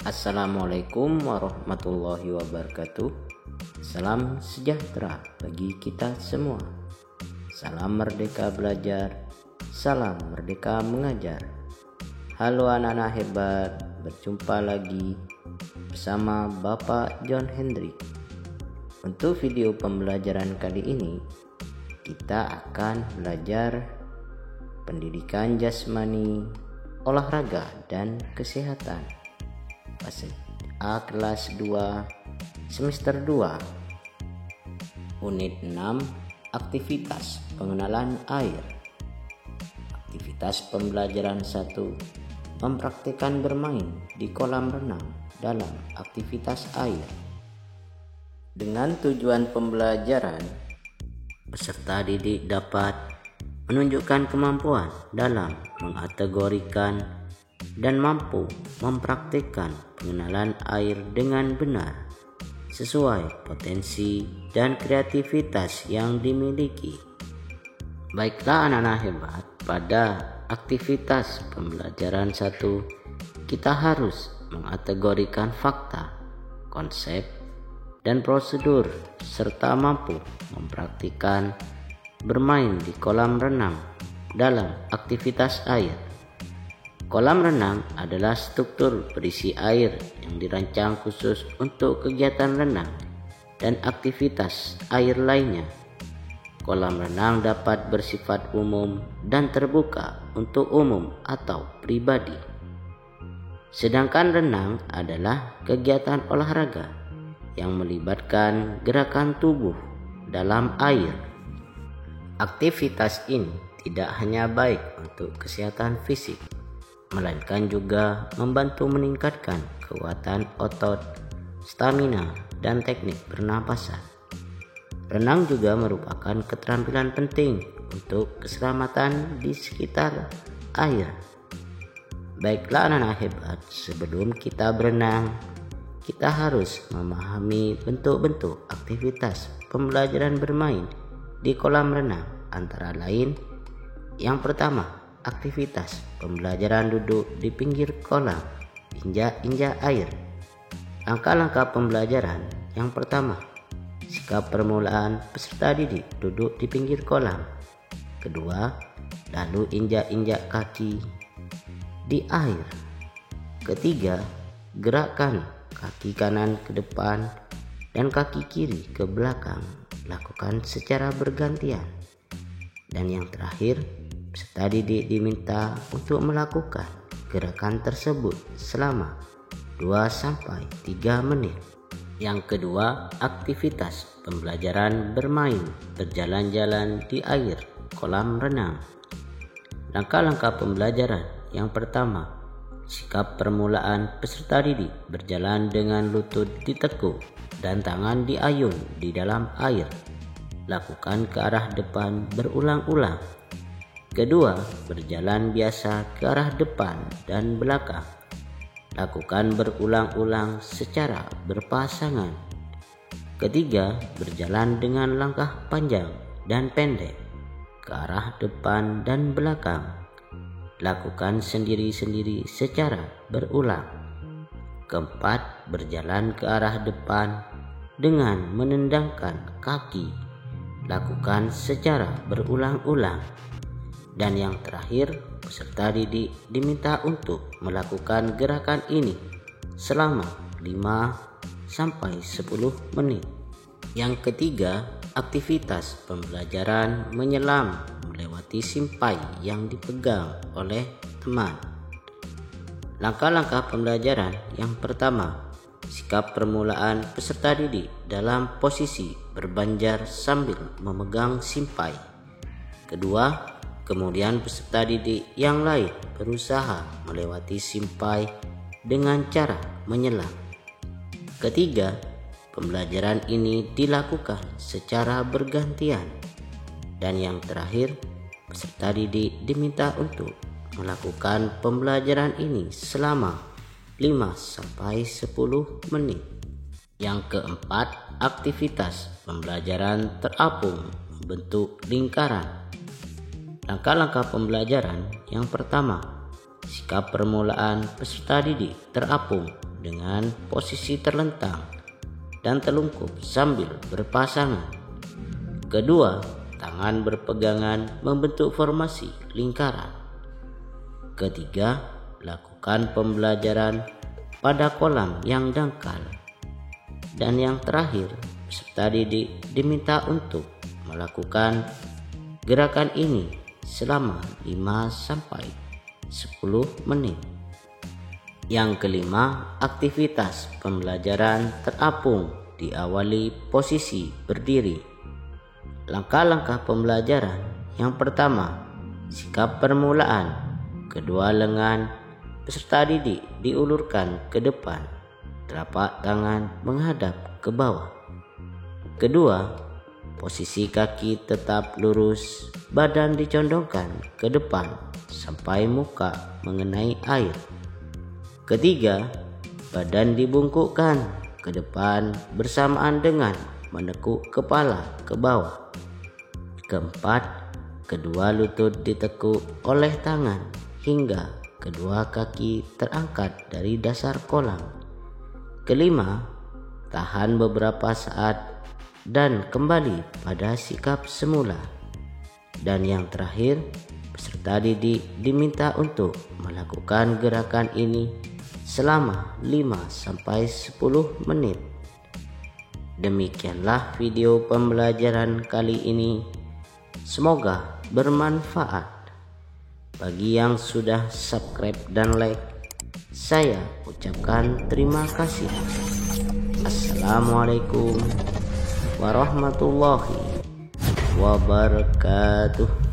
Assalamualaikum warahmatullahi wabarakatuh. Salam sejahtera bagi kita semua. Salam merdeka belajar, salam merdeka mengajar. Halo anak-anak hebat, berjumpa lagi bersama Bapak John Hendrik. Untuk video pembelajaran kali ini, kita akan belajar pendidikan jasmani, olahraga, dan kesehatan. Fase A kelas 2 semester 2 unit 6 aktivitas pengenalan air. Aktivitas pembelajaran 1 mempraktikkan bermain di kolam renang dalam aktivitas air. Dengan tujuan pembelajaran, peserta didik dapat menunjukkan kemampuan dalam mengkategorikan dan mampu mempraktikkan pengenalan air dengan benar sesuai potensi dan kreativitas yang dimiliki. Baiklah anak-anak hebat, pada aktivitas pembelajaran 1 kita harus mengkategorikan fakta, konsep, dan prosedur serta mampu mempraktikkan bermain di kolam renang dalam aktivitas air. Kolam renang adalah struktur berisi air yang dirancang khusus untuk kegiatan renang dan aktivitas air lainnya. Kolam renang dapat bersifat umum dan terbuka untuk umum atau pribadi. Sedangkan renang adalah kegiatan olahraga yang melibatkan gerakan tubuh dalam air. Aktivitas ini tidak hanya baik untuk kesehatan fisik, melainkan juga membantu meningkatkan kekuatan otot, stamina, dan teknik pernapasan. Renang juga merupakan keterampilan penting untuk keselamatan di sekitar air. Baiklah anak-anak hebat, sebelum kita berenang, kita harus memahami bentuk-bentuk aktivitas pembelajaran bermain di kolam renang, antara lain yang pertama, aktivitas pembelajaran duduk di pinggir kolam, injak-injak air. Langkah-langkah pembelajaran yang pertama, sikap permulaan peserta didik duduk di pinggir kolam. Kedua, lalu injak-injak kaki di air. Ketiga, gerakan kaki kanan ke depan dan kaki kiri ke belakang, lakukan secara bergantian. Dan yang terakhir, peserta didik diminta untuk melakukan gerakan tersebut selama 2-3 menit. Yang kedua, aktivitas pembelajaran bermain berjalan-jalan di air kolam renang. Langkah-langkah pembelajaran yang pertama, sikap permulaan peserta didik berjalan dengan lutut ditekuk dan tangan diayun di dalam air. Lakukan ke arah depan berulang-ulang. Kedua, berjalan biasa ke arah depan dan belakang. Lakukan berulang-ulang secara berpasangan. Ketiga, berjalan dengan langkah panjang dan pendek ke arah depan dan belakang. Lakukan sendiri-sendiri secara berulang. Keempat, berjalan ke arah depan dengan menendangkan kaki. Lakukan secara berulang-ulang. Dan yang terakhir, peserta didik diminta untuk melakukan gerakan ini selama 5-10 menit. Yang ketiga, aktivitas pembelajaran menyelam melewati simpai yang dipegang oleh teman. Langkah-langkah pembelajaran yang pertama, sikap permulaan peserta didik dalam posisi berbanjar sambil memegang simpai. Kedua, kemudian peserta didik yang lain berusaha melewati simpai dengan cara menyelam. Ketiga, pembelajaran ini dilakukan secara bergantian. Dan yang terakhir, peserta didik diminta untuk melakukan pembelajaran ini selama 5-10 menit. Yang keempat, aktivitas pembelajaran terapung membentuk lingkaran. Langkah-langkah pembelajaran yang pertama, sikap permulaan peserta didik terapung dengan posisi terlentang dan telungkup sambil berpasangan. Kedua, tangan berpegangan membentuk formasi lingkaran. Ketiga, lakukan pembelajaran pada kolam yang dangkal. Dan yang terakhir, peserta didik diminta untuk melakukan gerakan ini selama 5-10 menit. Yang kelima, aktivitas pembelajaran terapung diawali posisi berdiri. Langkah-langkah pembelajaran yang pertama, sikap permulaan. Kedua lengan peserta didik diulurkan ke depan, telapak tangan menghadap ke bawah. Kedua, posisi kaki tetap lurus, badan dicondongkan ke depan sampai muka mengenai air. Ketiga, badan dibungkukkan ke depan bersamaan dengan menekuk kepala ke bawah. Keempat, kedua lutut ditekuk oleh tangan hingga kedua kaki terangkat dari dasar kolam. Kelima, tahan beberapa saat dan kembali pada sikap semula. Dan yang terakhir, peserta didik diminta untuk melakukan gerakan ini selama 5-10 menit. Demikianlah video pembelajaran kali ini. Semoga bermanfaat. Bagi yang sudah subscribe dan like, saya ucapkan terima kasih. Assalamualaikum warahmatullahi wabarakatuh.